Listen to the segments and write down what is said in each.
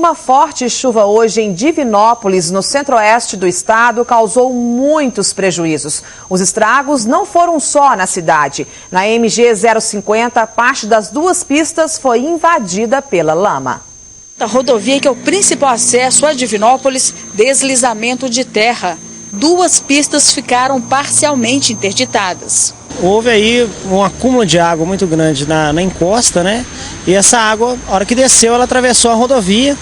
Uma forte chuva hoje em Divinópolis, no centro-oeste do estado, causou muitos prejuízos. Os estragos não foram só na cidade. Na MG 050, parte das duas pistas foi invadida pela lama. A rodovia, que é o principal acesso a Divinópolis, deslizamento de terra. Duas pistas ficaram parcialmente interditadas. Houve aí um acúmulo de água muito grande na encosta, né? E essa água, a hora que desceu, ela atravessou a rodovia,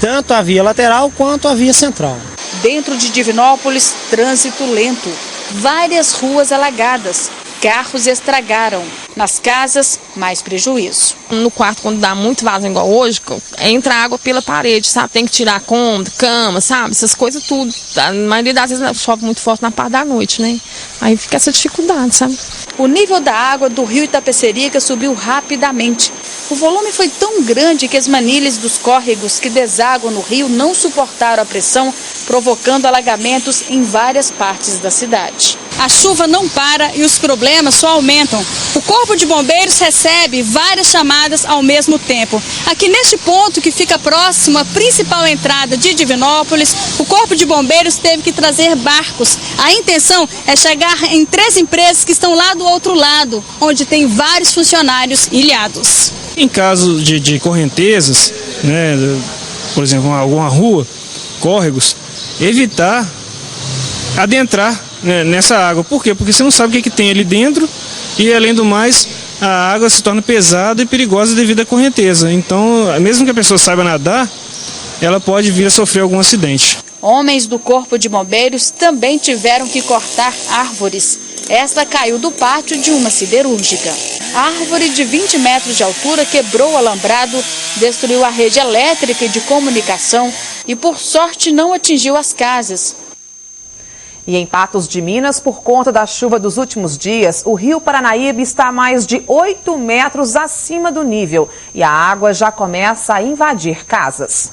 tanto a via lateral quanto a via central. Dentro de Divinópolis, trânsito lento. Várias ruas alagadas. Carros estragaram. Nas casas, mais prejuízo. No quarto, quando dá muito vazio igual hoje, entra água pela parede, sabe? Tem que tirar cômodo, cama, sabe? Essas coisas tudo. A maioria das vezes chove muito forte na parte da noite, né? Aí fica essa dificuldade, sabe? O nível da água do rio Itapecerica subiu rapidamente. O volume foi tão grande que as manilhas dos córregos que desaguam no rio não suportaram a pressão, provocando alagamentos em várias partes da cidade. A chuva não para e os problemas só aumentam. O Corpo de Bombeiros recebe várias chamadas ao mesmo tempo. Aqui neste ponto, que fica próximo à principal entrada de Divinópolis, o Corpo de Bombeiros teve que trazer barcos. A intenção é chegar em 3 empresas que estão lá do outro lado, onde tem vários funcionários ilhados. Em caso de correntezas, né, por exemplo, alguma rua, córregos, evitar adentrar, né, nessa água. Por quê? Porque você não sabe o que tem ali dentro e, além do mais, a água se torna pesada e perigosa devido à correnteza. Então, mesmo que a pessoa saiba nadar, ela pode vir a sofrer algum acidente. Homens do Corpo de Bombeiros também tiveram que cortar árvores. Esta caiu do pátio de uma siderúrgica. A árvore de 20 metros de altura quebrou o alambrado, destruiu a rede elétrica e de comunicação e, por sorte, não atingiu as casas. E em Patos de Minas, por conta da chuva dos últimos dias, o rio Paranaíba está a mais de 8 metros acima do nível e a água já começa a invadir casas.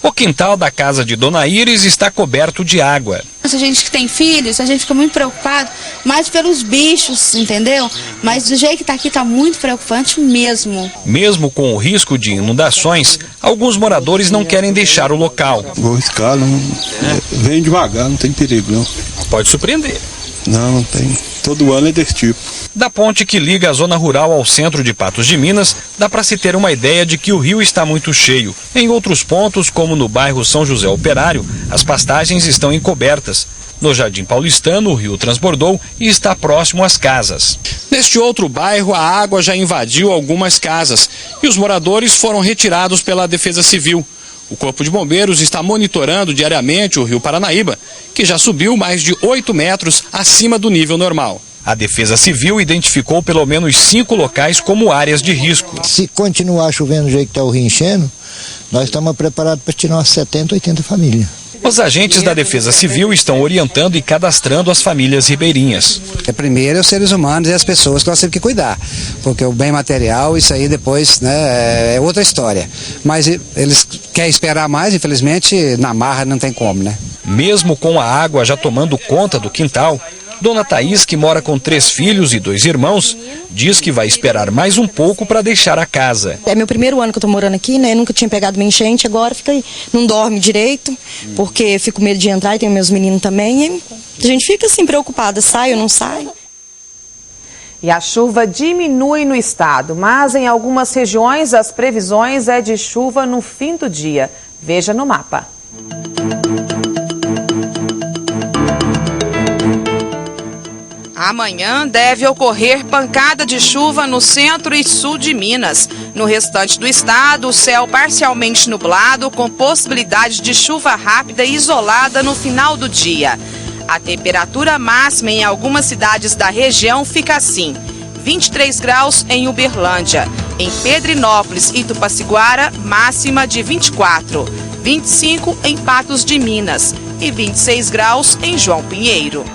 O quintal da casa de Dona Iris está coberto de água. A gente que tem filhos, a gente fica muito preocupado, mais pelos bichos, entendeu? Mas do jeito que está aqui, está muito preocupante mesmo. Mesmo com o risco de inundações, alguns moradores não querem deixar o local. Vou arriscar, vem devagar, não tem perigo não. Pode surpreender. Não tem. Todo ano é desse tipo. Da ponte que liga a zona rural ao centro de Patos de Minas, dá para se ter uma ideia de que o rio está muito cheio. Em outros pontos, como no bairro São José Operário, as pastagens estão encobertas. No Jardim Paulistano, o rio transbordou e está próximo às casas. Neste outro bairro, a água já invadiu algumas casas e os moradores foram retirados pela Defesa Civil. O Corpo de Bombeiros está monitorando diariamente o rio Paranaíba, que já subiu mais de 8 metros acima do nível normal. A Defesa Civil identificou pelo menos 5 locais como áreas de risco. Se continuar chovendo do jeito que está o rio enchendo, nós estamos preparados para tirar umas 70, 80 famílias. Os agentes da Defesa Civil estão orientando e cadastrando as famílias ribeirinhas. Primeiro os seres humanos e as pessoas que nós temos que cuidar, porque o bem material, isso aí depois, né, é outra história. Mas eles querem esperar mais, infelizmente, na marra não tem como, né? Mesmo com a água já tomando conta do quintal, Dona Thaís, que mora com 3 filhos e 2 irmãos, diz que vai esperar mais um pouco para deixar a casa. É meu primeiro ano que eu tô morando aqui, né? Nunca tinha pegado uma enchente, agora fica aí. Não dorme direito, porque fico com medo de entrar e tenho meus meninos também. E a gente fica assim preocupada, sai ou não sai. E a chuva diminui no estado, mas em algumas regiões as previsões é de chuva no fim do dia. Veja no mapa. Amanhã deve ocorrer pancada de chuva no centro e sul de Minas. No restante do estado, o céu parcialmente nublado, com possibilidade de chuva rápida e isolada no final do dia. A temperatura máxima em algumas cidades da região fica assim: 23 graus em Uberlândia, em Pedrinópolis e Tupaciguara, máxima de 24, 25 em Patos de Minas e 26 graus em João Pinheiro.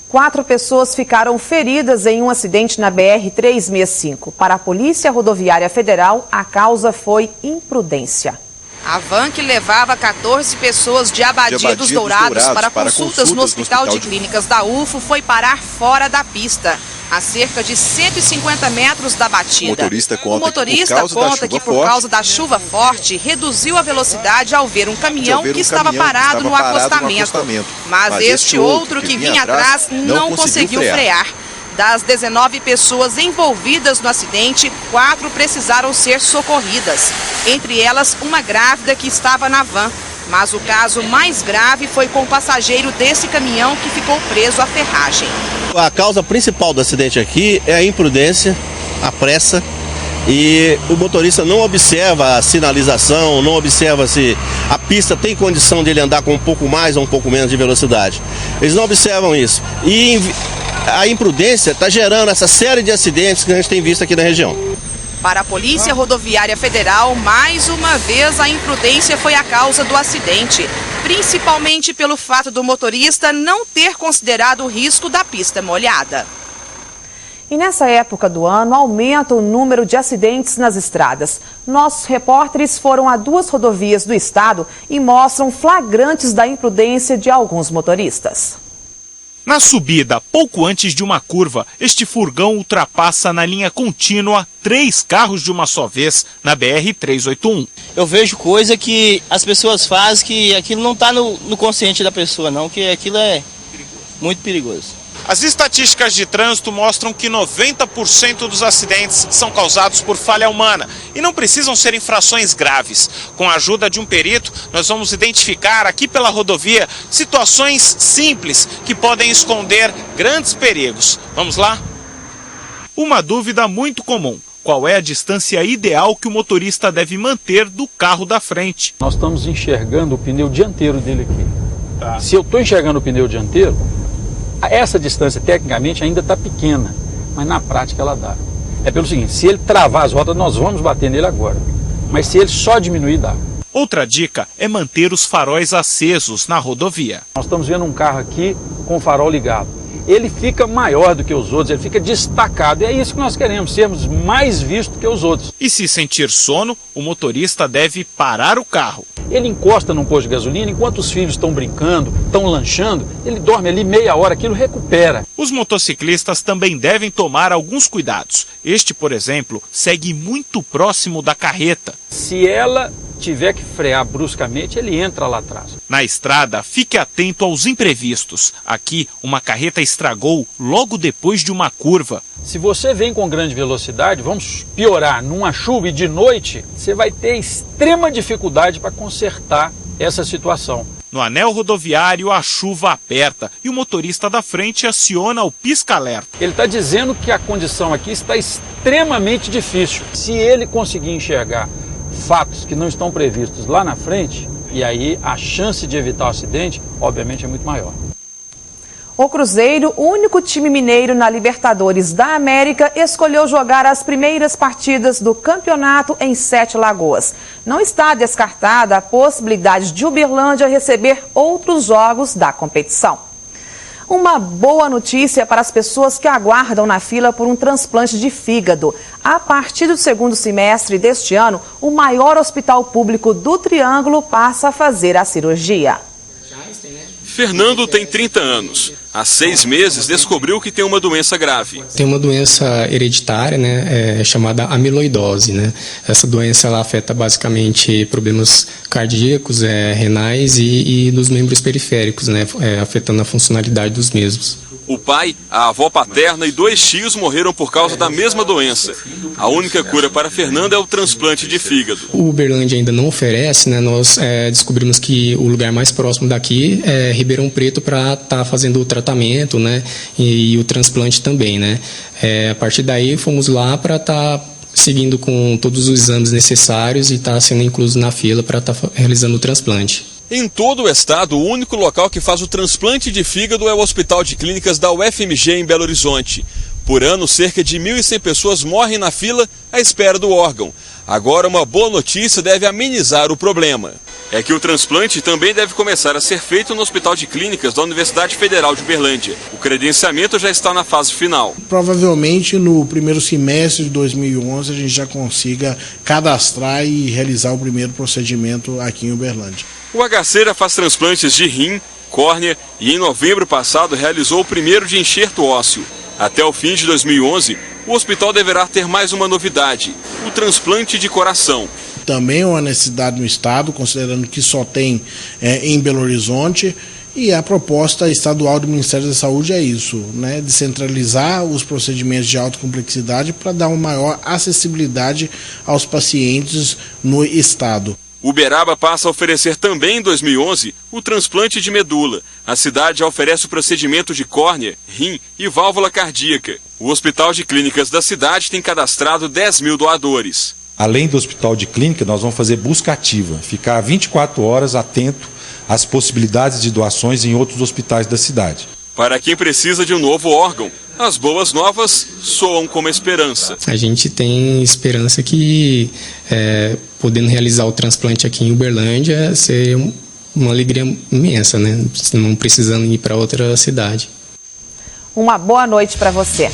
4 pessoas ficaram feridas em um acidente na BR-365. Para a Polícia Rodoviária Federal, a causa foi imprudência. A van que levava 14 pessoas de Abadia dos Dourados para consultas no Hospital de Clínicas da UFO foi parar fora da pista. a cerca de 150 metros da batida. O motorista conta que por causa da chuva forte, reduziu a velocidade ao ver um caminhão que estava parado no acostamento. Mas este outro que vinha atrás não conseguiu frear. Das 19 pessoas envolvidas no acidente, 4 precisaram ser socorridas. Entre elas, uma grávida que estava na van. Mas o caso mais grave foi com o passageiro desse caminhão que ficou preso à ferragem. A causa principal do acidente aqui é a imprudência, a pressa, e o motorista não observa a sinalização, não observa se a pista tem condição de ele andar com um pouco mais ou um pouco menos de velocidade. Eles não observam isso. E a imprudência está gerando essa série de acidentes que a gente tem visto aqui na região. Para a Polícia Rodoviária Federal, mais uma vez a imprudência foi a causa do acidente, principalmente pelo fato do motorista não ter considerado o risco da pista molhada. E nessa época do ano, aumenta o número de acidentes nas estradas. Nossos repórteres foram a 2 rodovias do estado e mostram flagrantes da imprudência de alguns motoristas. Na subida, pouco antes de uma curva, este furgão ultrapassa na linha contínua 3 carros de uma só vez na BR-381. Eu vejo coisa que as pessoas fazem que aquilo não está no consciente da pessoa, não, que aquilo é muito perigoso. As estatísticas de trânsito mostram que 90% dos acidentes são causados por falha humana e não precisam ser infrações graves. Com a ajuda de um perito, nós vamos identificar aqui pela rodovia situações simples que podem esconder grandes perigos. Vamos lá? Uma dúvida muito comum: qual é a distância ideal que o motorista deve manter do carro da frente? Nós estamos enxergando o pneu dianteiro dele aqui. Tá. Se eu estou enxergando o pneu dianteiro, essa distância tecnicamente ainda está pequena, mas na prática ela dá. É pelo seguinte: se ele travar as rodas, nós vamos bater nele agora, mas se ele só diminuir, dá. Outra dica é manter os faróis acesos na rodovia. Nós estamos vendo um carro aqui com o farol ligado. Ele fica maior do que os outros, ele fica destacado. E é isso que nós queremos, sermos mais vistos que os outros. E se sentir sono, o motorista deve parar o carro. Ele encosta num posto de gasolina, enquanto os filhos estão brincando, estão lanchando, ele dorme ali meia hora, aquilo recupera. Os motociclistas também devem tomar alguns cuidados. Este, por exemplo, segue muito próximo da carreta. Se ela tiver que frear bruscamente, ele entra lá atrás. Na estrada, fique atento aos imprevistos. Aqui, uma carreta estragou logo depois de uma curva. Se você vem com grande velocidade, vamos piorar, numa chuva e de noite, você vai ter extrema dificuldade para consertar essa situação. No anel rodoviário, a chuva aperta e o motorista da frente aciona o pisca-alerta. Ele está dizendo que a condição aqui está extremamente difícil. Se ele conseguir enxergar fatos que não estão previstos lá na frente, e aí a chance de evitar o acidente, obviamente, é muito maior. O Cruzeiro, único time mineiro na Libertadores da América, escolheu jogar as primeiras partidas do campeonato em 7 Lagoas. Não está descartada a possibilidade de Uberlândia receber outros jogos da competição. Uma boa notícia para as pessoas que aguardam na fila por um transplante de fígado. A partir do 2º semestre deste ano, o maior hospital público do Triângulo passa a fazer a cirurgia. Fernando tem 30 anos. Há 6 meses descobriu que tem uma doença grave. Tem uma doença hereditária, né, chamada amiloidose, né? Essa doença ela afeta basicamente problemas cardíacos, renais e dos membros periféricos, né, afetando a funcionalidade dos mesmos. O pai, a avó paterna e 2 tios morreram por causa da mesma doença. A única cura para Fernando é o transplante de fígado. O Uberlândia ainda não oferece, né? Nós descobrimos que o lugar mais próximo daqui é Ribeirão Preto para estar fazendo o tratamento, né? E o transplante também, né? A partir daí fomos lá para estar seguindo com todos os exames necessários e estar sendo incluso na fila para estar realizando o transplante. Em todo o estado, o único local que faz o transplante de fígado é o Hospital de Clínicas da UFMG em Belo Horizonte. Por ano, cerca de 1.100 pessoas morrem na fila à espera do órgão. Agora, uma boa notícia deve amenizar o problema. É que o transplante também deve começar a ser feito no Hospital de Clínicas da Universidade Federal de Uberlândia. O credenciamento já está na fase final. Provavelmente no primeiro semestre de 2011 a gente já consiga cadastrar e realizar o primeiro procedimento aqui em Uberlândia. O Agaceira faz transplantes de rim, córnea e em novembro passado realizou o primeiro de enxerto ósseo. Até o fim de 2011, o hospital deverá ter mais uma novidade: o transplante de coração. Também é uma necessidade no estado, considerando que só tem em Belo Horizonte. E a proposta estadual do Ministério da Saúde é isso, né? Descentralizar os procedimentos de alta complexidade para dar uma maior acessibilidade aos pacientes no estado. Uberaba passa a oferecer também em 2011 o transplante de medula. A cidade já oferece o procedimento de córnea, rim e válvula cardíaca. O Hospital de Clínicas da cidade tem cadastrado 10 mil doadores. Além do hospital de clínica, nós vamos fazer busca ativa, ficar 24 horas atento às possibilidades de doações em outros hospitais da cidade. Para quem precisa de um novo órgão, as boas novas soam como esperança. A gente tem esperança que, podendo realizar o transplante aqui em Uberlândia, seria uma alegria imensa, né? Não precisando ir para outra cidade. Uma boa noite para você.